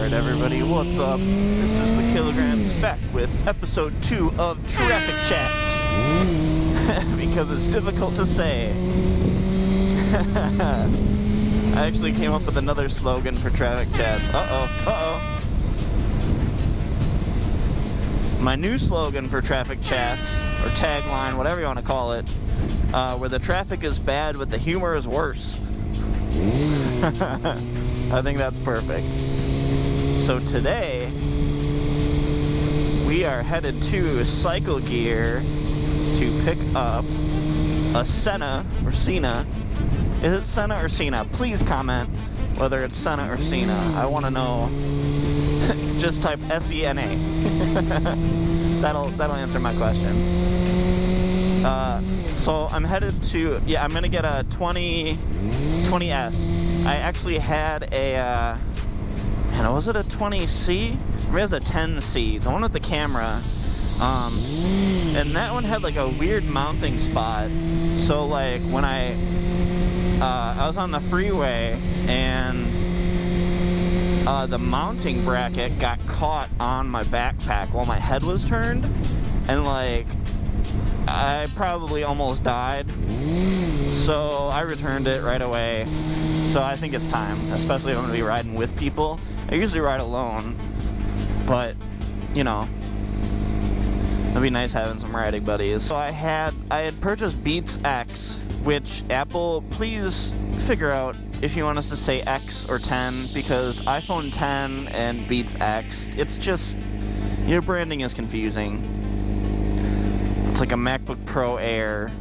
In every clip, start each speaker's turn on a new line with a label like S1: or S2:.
S1: Alright everybody, what's up? This is the Kilograms back with episode 2 of Traffic Chats. Because it's difficult to say. I actually came up with another slogan for Traffic Chats. Uh-oh. My new slogan for Traffic Chats, or tagline, whatever you want to call it, where the traffic is bad but the humor is worse. I think that's perfect. So today, we are headed to Cycle Gear to pick up a Senna or Cena. Is it Senna or Cena? Please comment whether it's Senna or Cena. I want to know. Just type S-E-N-A. That'll answer my question. So I'm headed to, I'm gonna get a 20S. I actually had a, was it a 20C? Or it was a 10C, the one with the camera. And that one had like a weird mounting spot. So like when I was on the freeway and the mounting bracket got caught on my backpack while my head was turned, and like I probably almost died. So I returned it right away. So I think it's time, especially if I'm gonna be riding with people. I usually ride alone, but you know, it'd be nice having some riding buddies. So I had purchased Beats X, which Apple, please figure out if you want us to say X or 10, because iPhone 10 and Beats X, it's just, your branding is confusing. It's like a MacBook Pro Air,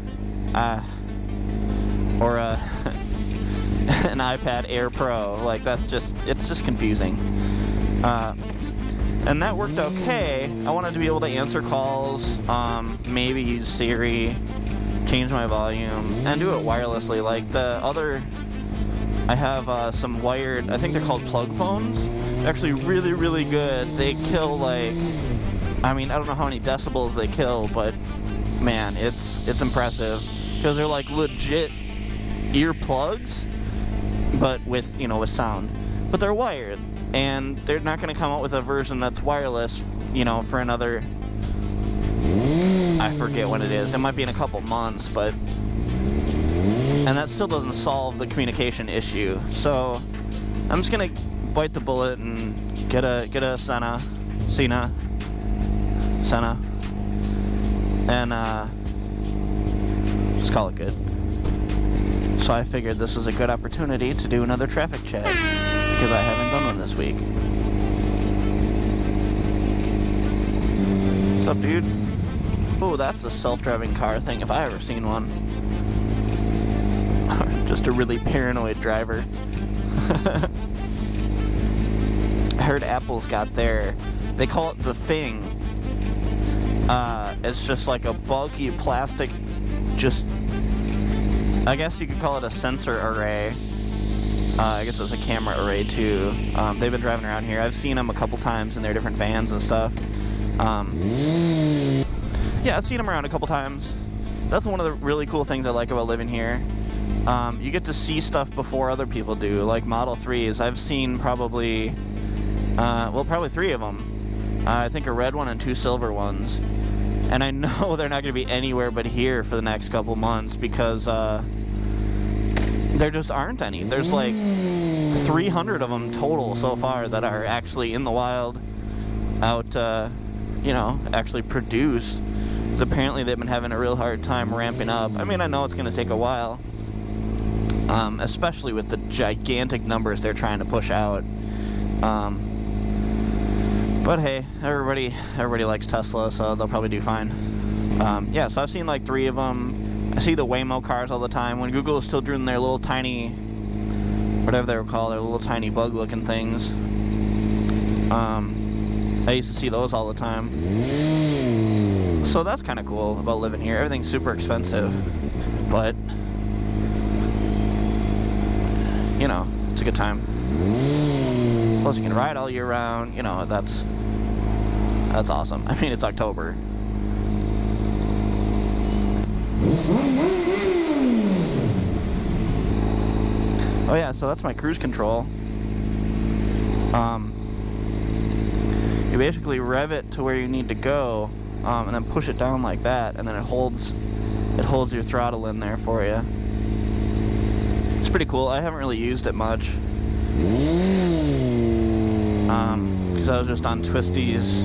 S1: or an iPad Air Pro. Like it's just confusing. And that worked okay. I wanted to be able to answer calls, maybe use Siri, change my volume, and do it wirelessly. Like the other, I have some wired, I think they're called plug phones. They're actually really, really good. They kill like, I don't know how many decibels they kill, but man, it's impressive. Because they're like legit earplugs, but with, with sound. But they're wired, and they're not going to come out with a version that's wireless, for another, I forget when it is. It might be in a couple months, but, and that still doesn't solve the communication issue. So I'm just going to bite the bullet and get a Senna, and just call it good. So I figured this was a good opportunity to do another traffic chat, because I haven't done one this week. What's up, dude? Oh, that's a self-driving car thing, if I ever seen one. Just a really paranoid driver. I heard Apple's got they call it the Thing. It's just like a bulky plastic, I guess you could call it a sensor array. I guess it's a camera array too. They've been driving around here. I've seen them a couple times in their different vans and stuff. Yeah, I've seen them around a couple times. That's one of the really cool things I like about living here. You get to see stuff before other people do, like Model 3s. I've seen probably 3 of them. I think a red one and 2 silver ones. And I know they're not going to be anywhere but here for the next couple months, because there just aren't any. There's like 300 of them total so far that are actually in the wild, out, actually produced. Because apparently they've been having a real hard time ramping up. I know it's going to take a while, especially with the gigantic numbers they're trying to push out. But hey, everybody likes Tesla, so they'll probably do fine. Yeah, so I've seen like 3 of them. I see the Waymo cars all the time. When Google is still doing their little tiny, whatever they were called, their little tiny bug-looking things. I used to see those all the time. So that's kind of cool about living here. Everything's super expensive, but it's a good time. Plus you can ride all year round, that's awesome. It's October. Oh yeah, so that's my cruise control. You basically rev it to where you need to go, and then push it down like that, and then it holds your throttle in there for you. It's pretty cool. I haven't really used it much, because I was just on Twisty's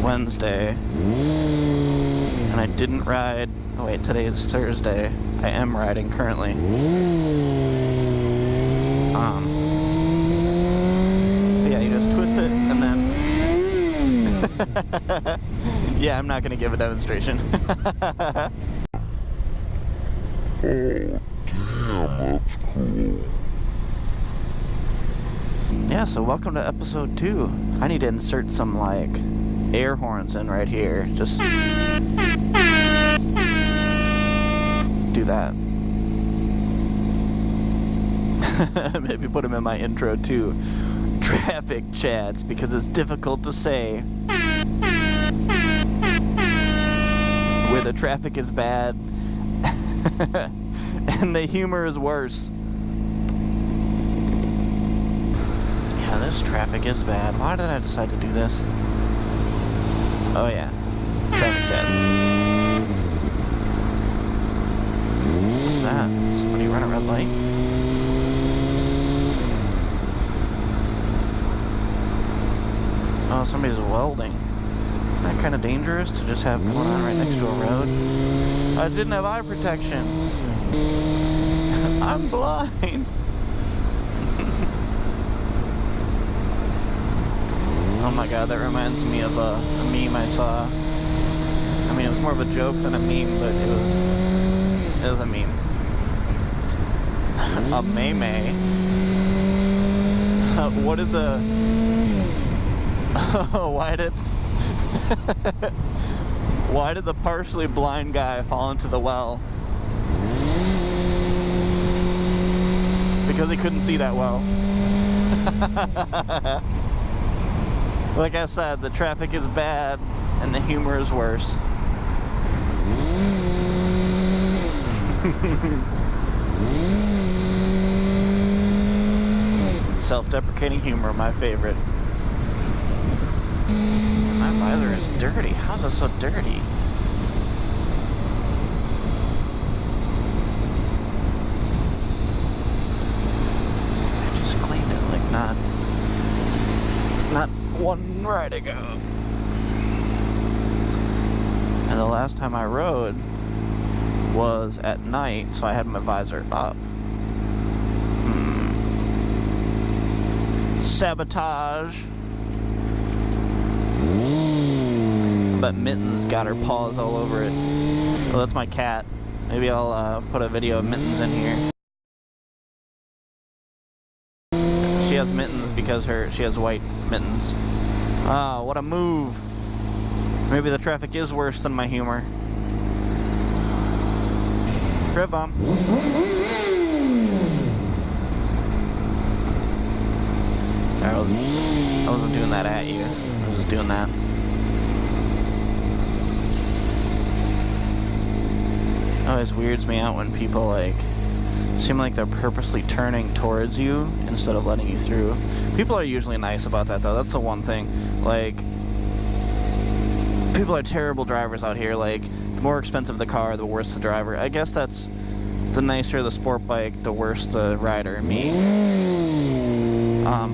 S1: Wednesday, and I didn't ride. Oh wait, today is Thursday. I am riding currently. Yeah, you just twist it and then. Yeah, I'm not gonna give a demonstration.
S2: Oh, damn, that's cool.
S1: Yeah, so welcome to episode 2. I need to insert some, like, air horns in right here. Just do that. Maybe put them in my intro too. Traffic chats, because it's difficult to say where the traffic is bad and the humor is worse. Yeah, this traffic is bad. Why did I decide to do this? Oh yeah, traffic chat. What's that? Somebody run a red light? Oh, somebody's welding. Isn't that kind of dangerous to just have going on right next to a road? I didn't have eye protection. I'm blind. Oh my god, that reminds me of a meme I saw. I mean, it was more of a joke than a meme, but it was a meme. A meme. What did the... why did the partially blind guy fall into the well? Because he couldn't see that well. Like I said, the traffic is bad and the humor is worse. Self-deprecating humor, my favorite. My visor is dirty. How's it so dirty? I just cleaned it like not one ride ago. And the last time I rode was at night, so I had my visor up. Sabotage. But Mittens got her paws all over it. Well, that's my cat. Maybe I'll put a video of Mittens in here. She has mittens because she has white mittens. Oh, what a move. Maybe the traffic is worse than my humor. Rev bomb. Sorry, I wasn't doing that at you. I was just doing that. It always weirds me out when people like seem like they're purposely turning towards you instead of letting you through. People are usually nice about that though. That's the one thing. Like, people are terrible drivers out here. Like, the more expensive the car, the worse the driver. I guess that's the nicer the sport bike, the worse the rider. Me.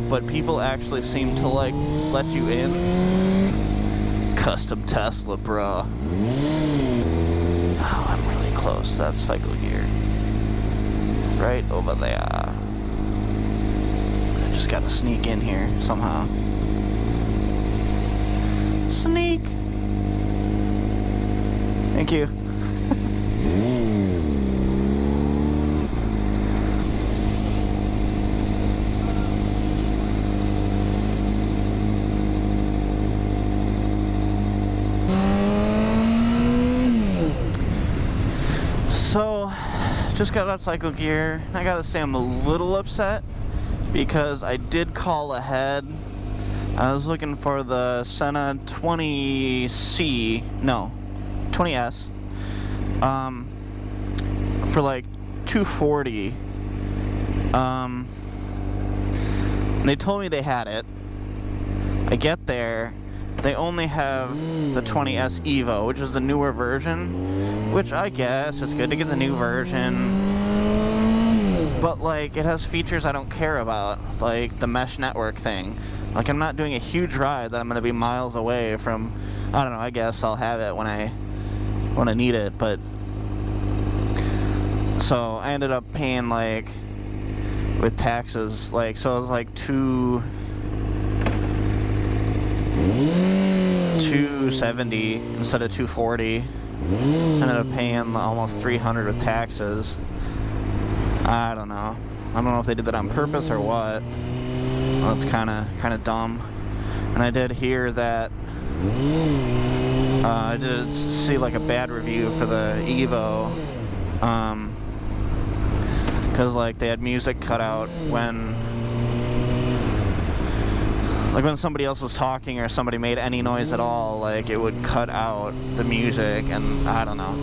S1: But people actually seem to like let you in. Custom Tesla, bro. Oh, I'm really close. That's cycle gear. Right over there. I just gotta sneak in here somehow. Sneak! Thank you. So, just got out cycle gear. I gotta say I'm a little upset because I did call ahead. I was looking for the Senna 20C, no, 20S, for like $240. And they told me they had it. I get there, they only have the 20S Evo, which is the newer version, which I guess it's good to get the new version. But like, it has features I don't care about, like the mesh network thing. Like, I'm not doing a huge ride that I'm gonna be miles away from. I don't know, I guess I'll have it when I need it, but so I ended up paying, like, with taxes, like, so it was like $270 instead of $240. Ended up paying almost $300 with taxes. I don't know if they did that on purpose or what. Well, it's kind of dumb. And I did hear that I did see like a bad review for the Evo, because like they had music cut out when somebody else was talking or somebody made any noise at all, like it would cut out the music, and I don't know.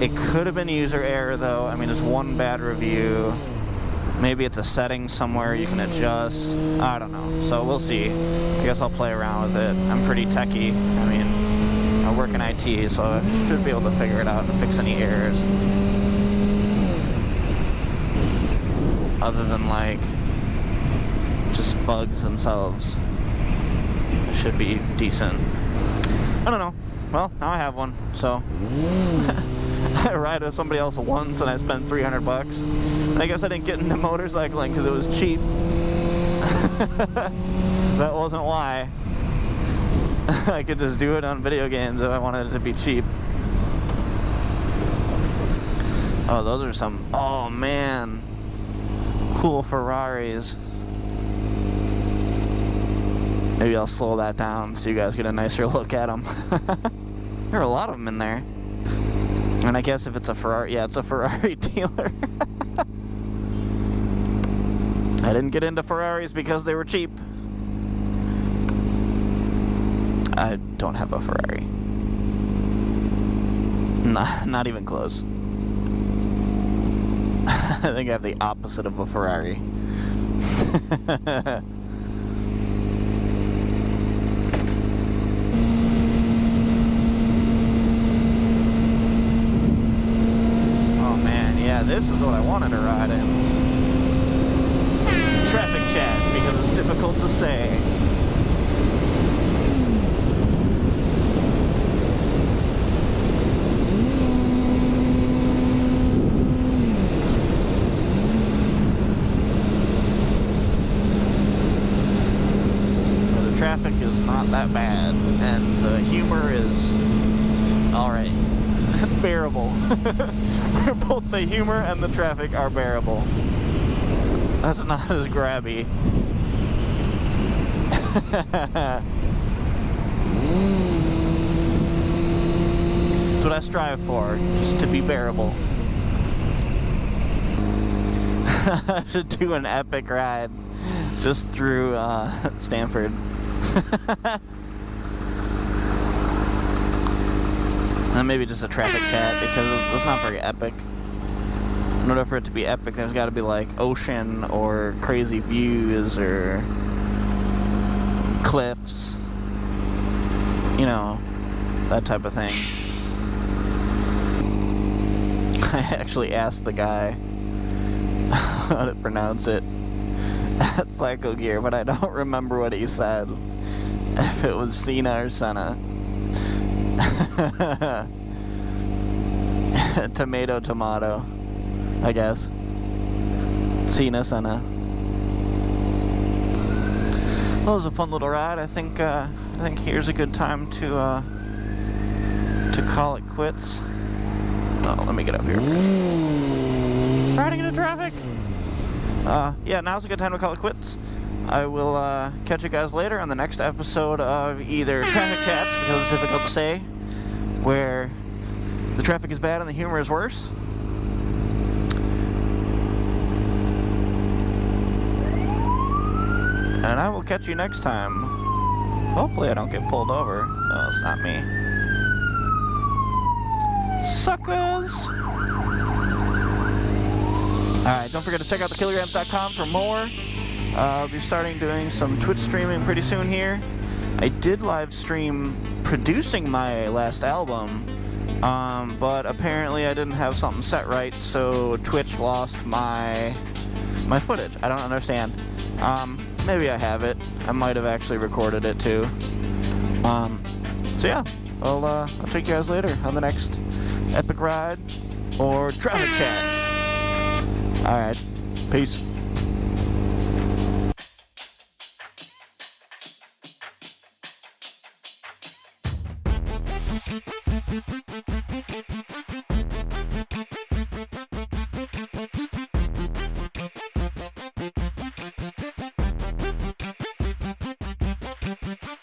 S1: It could have been user error though. I mean, it's one bad review. Maybe it's a setting somewhere you can adjust. I don't know. So we'll see. I guess I'll play around with it. I'm pretty techie. I mean, I work in IT, so I should be able to figure it out and fix any errors. Other than like just bugs themselves. It should be decent. I don't know. Well, now I have one, so I ride with somebody else once and I spent $300. And I guess I didn't get into motorcycling because it was cheap. That wasn't why. I could just do it on video games if I wanted it to be cheap. Oh, those are some, oh man, cool Ferraris. Maybe I'll slow that down so you guys get a nicer look at them. There are a lot of them in there. And I guess if it's a Ferrari, yeah, it's a Ferrari dealer. I didn't get into Ferraris because they were cheap. I don't have a Ferrari. Not even close. I think I have the opposite of a Ferrari. This is what I wanted to ride in. Traffic CHATS, because it's difficult to say. The traffic is not that bad, and the humor is alright. Bearable. Both the humor and the traffic are bearable. That's not as grabby. That's what I strive for, just to be bearable. I should do an epic ride just through Stanford. And maybe just a traffic chat, because it's not very epic. In order for it to be epic, there's got to be like ocean or crazy views or cliffs. You know, that type of thing. I actually asked the guy how to pronounce it at Psycho Gear, but I don't remember what he said. If it was Cena or Senna. Tomato, I guess. Cena, Senna. Well, it was a fun little ride. I think here's a good time to call it quits. Oh, let me get up here. Riding into traffic. Yeah, now's a good time to call it quits. I will catch you guys later on the next episode of either Traffic CHATS, because it's difficult to say, where the traffic is bad and the humor is worse. And I will catch you next time. Hopefully I don't get pulled over. No, it's not me. Suckers! Alright, don't forget to check out thekilograms.com for more. I'll be starting doing some Twitch streaming pretty soon here. I did live stream producing my last album, but apparently I didn't have something set right, so Twitch lost my footage. I don't understand. Maybe I have it. I might have actually recorded it too. So yeah, I'll take you guys later on the next epic ride or traffic chat. Alright, peace.